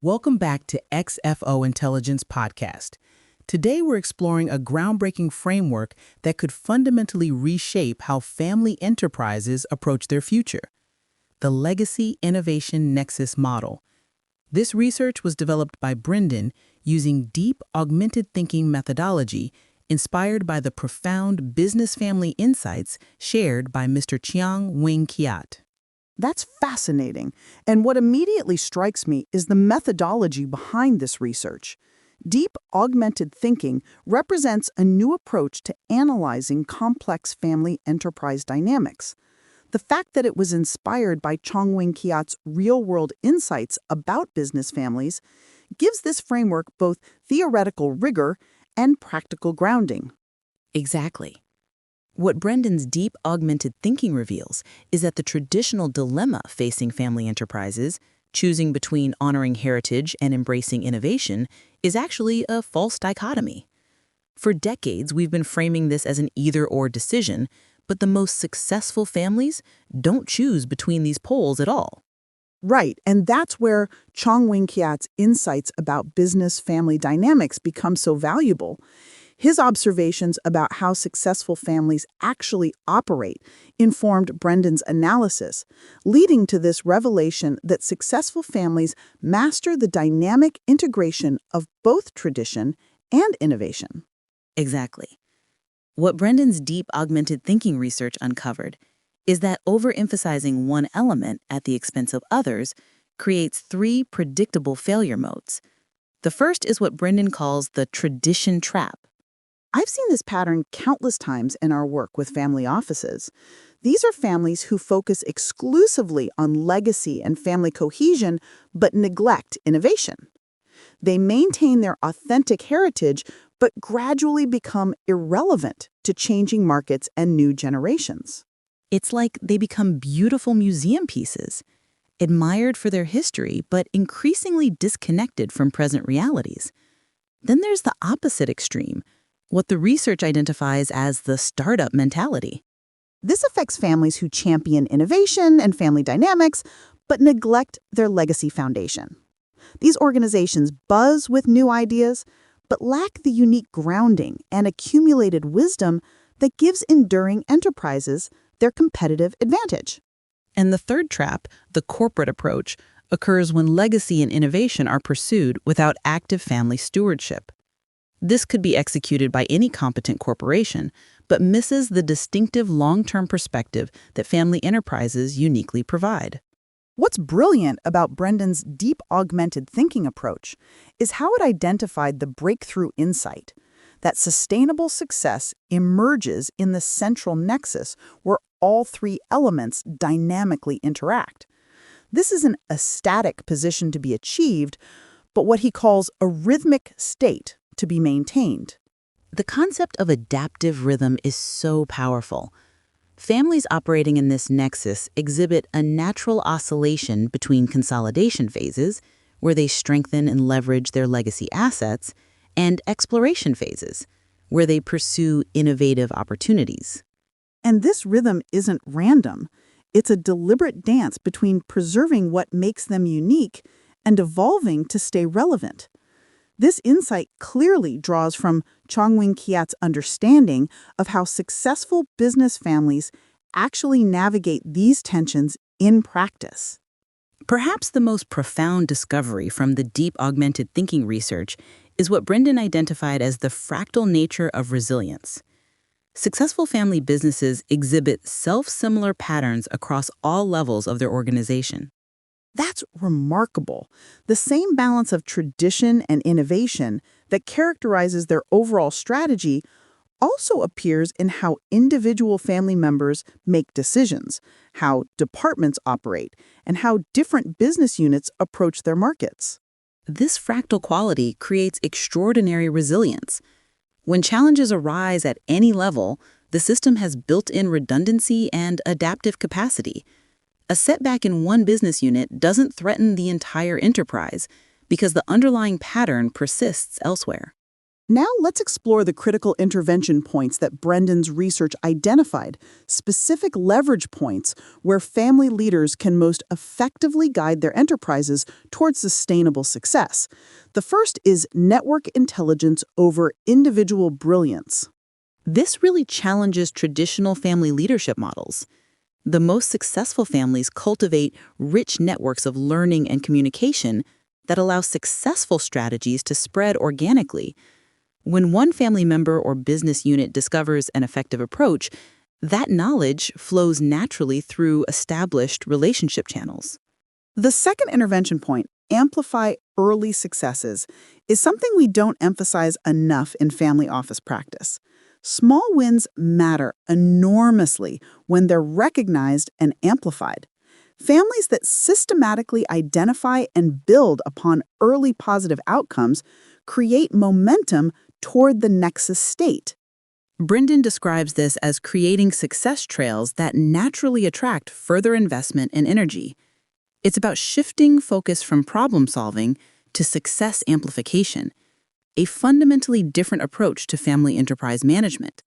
Welcome back to XFO Intelligence Podcast. Today we're exploring a groundbreaking framework that could fundamentally reshape how family enterprises approach their future: the Legacy Innovation Nexus model. This research was developed by Brendon using Deep Augmented Thinking methodology inspired by the profound business family insights shared by Mr. Cheong Wing Kiat. That's fascinating. And what immediately strikes me is the methodology behind this research. Deep Augmented Thinking represents a new approach to analyzing complex family enterprise dynamics. The fact that it was inspired by Cheong Wing Kiat's real-world insights about business families gives this framework both theoretical rigor and practical grounding. Exactly. What Brendon's Deep Augmented Thinking reveals is that the traditional dilemma facing family enterprises, choosing between honoring heritage and embracing innovation, is actually a false dichotomy. For decades, we've been framing this as an either-or decision, but the most successful families don't choose between these poles at all. Right, and that's where Cheong Wing Kiat's insights about business family dynamics become so valuable. His observations about how successful families actually operate informed Brendon's analysis, leading to this revelation that successful families master the dynamic integration of both tradition and innovation. Exactly. What Brendon's Deep Augmented Thinking research uncovered is that overemphasizing one element at the expense of others creates three predictable failure modes. The first is what Brendon calls the tradition trap. I've seen this pattern countless times in our work with family offices. These are families who focus exclusively on legacy and family cohesion, but neglect innovation. They maintain their authentic heritage, but gradually become irrelevant to changing markets and new generations. It's like they become beautiful museum pieces, admired for their history, but increasingly disconnected from present realities. Then there's the opposite extreme, what the research identifies as the startup mentality. This affects families who champion innovation and family dynamics, but neglect their legacy foundation. These organizations buzz with new ideas, but lack the unique grounding and accumulated wisdom that gives enduring enterprises their competitive advantage. And the third trap, the corporate approach, occurs when legacy and innovation are pursued without active family stewardship. This could be executed by any competent corporation, but misses the distinctive long-term perspective that family enterprises uniquely provide. What's brilliant about Brendon's Deep Augmented Thinking approach is how it identified the breakthrough insight that sustainable success emerges in the central nexus where all three elements dynamically interact. This isn't a static position to be achieved, but what he calls a rhythmic state to be maintained. The concept of adaptive rhythm is so powerful. Families operating in this nexus exhibit a natural oscillation between consolidation phases, where they strengthen and leverage their legacy assets, and exploration phases, where they pursue innovative opportunities. And this rhythm isn't random. It's a deliberate dance between preserving what makes them unique and evolving to stay relevant. This insight clearly draws from Cheong Wing Kiat's understanding of how successful business families actually navigate these tensions in practice. Perhaps the most profound discovery from the Deep Augmented Thinking research is what Brendon identified as the fractal nature of resilience. Successful family businesses exhibit self-similar patterns across all levels of their organization. That's remarkable. The same balance of tradition and innovation that characterizes their overall strategy also appears in how individual family members make decisions, how departments operate, and how different business units approach their markets. This fractal quality creates extraordinary resilience. When challenges arise at any level, the system has built-in redundancy and adaptive capacity. A setback in one business unit doesn't threaten the entire enterprise because the underlying pattern persists elsewhere. Now let's explore the critical intervention points that Brendon's research identified, specific leverage points where family leaders can most effectively guide their enterprises towards sustainable success. The first is network intelligence over individual brilliance. This really challenges traditional family leadership models. The most successful families cultivate rich networks of learning and communication that allow successful strategies to spread organically. When one family member or business unit discovers an effective approach, that knowledge flows naturally through established relationship channels. The second intervention point, amplify early successes, is something we don't emphasize enough in family office practice. Small wins matter enormously when they're recognized and amplified. Families that systematically identify and build upon early positive outcomes create momentum toward the Nexus State. Brendon describes this as creating success trails that naturally attract further investment and energy. It's about shifting focus from problem solving to success amplification, a fundamentally different approach to family enterprise management.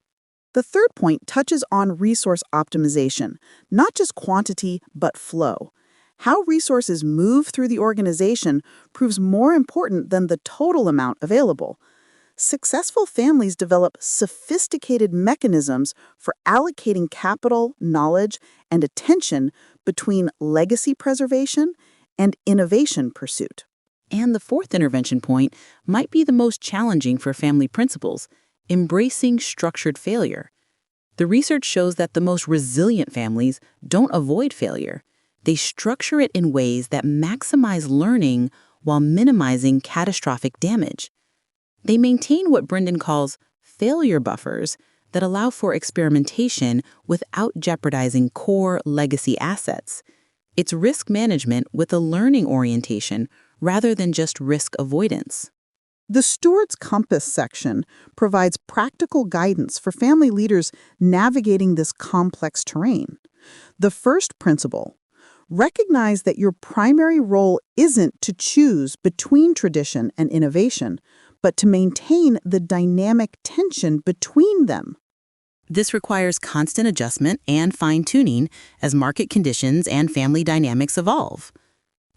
The third point touches on resource optimization, not just quantity, but flow. How resources move through the organization proves more important than the total amount available. Successful families develop sophisticated mechanisms for allocating capital, knowledge, and attention between legacy preservation and innovation pursuit. And the fourth intervention point might be the most challenging for family principals, embracing structured failure. The research shows that the most resilient families don't avoid failure. They structure it in ways that maximize learning while minimizing catastrophic damage. They maintain what Brendon calls failure buffers that allow for experimentation without jeopardizing core legacy assets. It's risk management with a learning orientation rather than just risk avoidance. The Steward's Compass section provides practical guidance for family leaders navigating this complex terrain. The first principle: recognize that your primary role isn't to choose between tradition and innovation, but to maintain the dynamic tension between them. This requires constant adjustment and fine-tuning as market conditions and family dynamics evolve.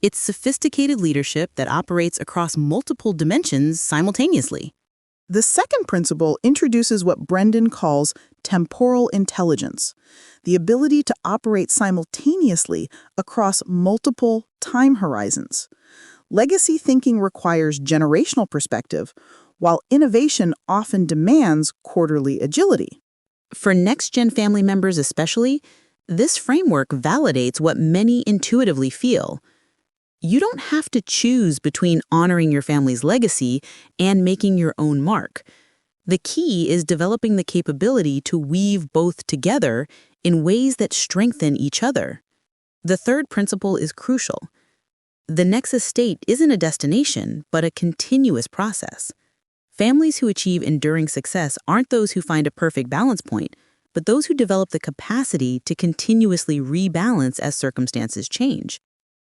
It's sophisticated leadership that operates across multiple dimensions simultaneously. The second principle introduces what Brendon calls temporal intelligence, the ability to operate simultaneously across multiple time horizons. Legacy thinking requires generational perspective, while innovation often demands quarterly agility. For next-gen family members especially, this framework validates what many intuitively feel. You don't have to choose between honoring your family's legacy and making your own mark. The key is developing the capability to weave both together in ways that strengthen each other. The third principle is crucial. The Nexus State isn't a destination, but a continuous process. Families who achieve enduring success aren't those who find a perfect balance point, but those who develop the capacity to continuously rebalance as circumstances change.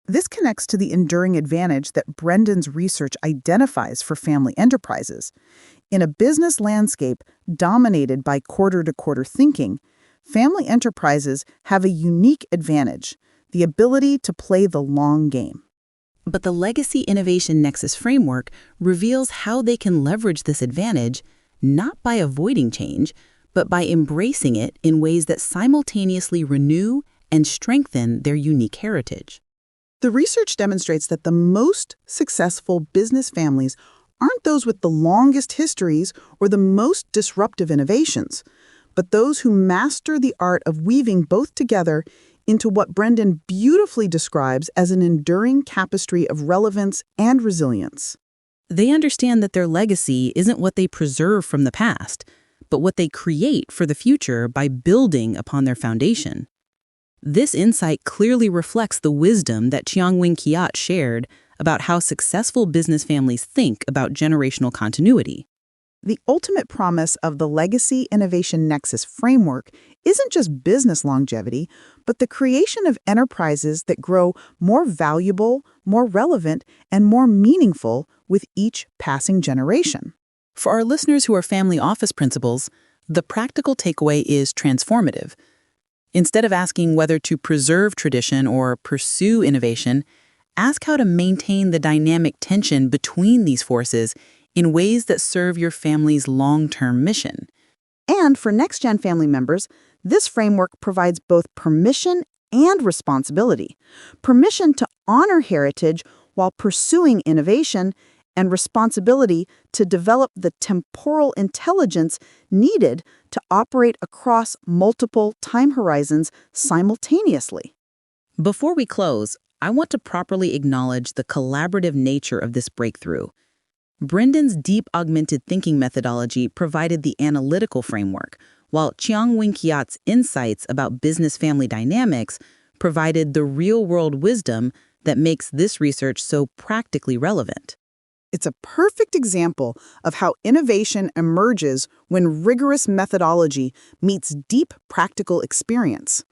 This connects to the enduring advantage that Brendon's research identifies for family enterprises. In a business landscape dominated by quarter-to-quarter thinking, family enterprises have a unique advantage: the ability to play the long game. But the Legacy Innovation Nexus framework reveals how they can leverage this advantage, not by avoiding change, but by embracing it in ways that simultaneously renew and strengthen their unique heritage. The research demonstrates that the most successful business families aren't those with the longest histories or the most disruptive innovations, but those who master the art of weaving both together into what Brendon beautifully describes as an enduring tapestry of relevance and resilience. They understand that their legacy isn't what they preserve from the past, but what they create for the future by building upon their foundation. This insight clearly reflects the wisdom that Cheong Wing Kiat shared about how successful business families think about generational continuity. The ultimate promise of the Legacy Innovation Nexus framework isn't just business longevity, but the creation of enterprises that grow more valuable, more relevant, and more meaningful with each passing generation. For our listeners who are family office principals, the practical takeaway is transformative. Instead of asking whether to preserve tradition or pursue innovation, ask how to maintain the dynamic tension between these forces in ways that serve your family's long-term mission. And for next-gen family members, this framework provides both permission and responsibility. Permission to honor heritage while pursuing innovation, and responsibility to develop the temporal intelligence needed to operate across multiple time horizons simultaneously. Before we close, I want to properly acknowledge the collaborative nature of this breakthrough. Brendon's Deep Augmented Thinking methodology provided the analytical framework, while Cheong Wing Kiat's insights about business-family dynamics provided the real-world wisdom that makes this research so practically relevant. It's a perfect example of how innovation emerges when rigorous methodology meets deep practical experience.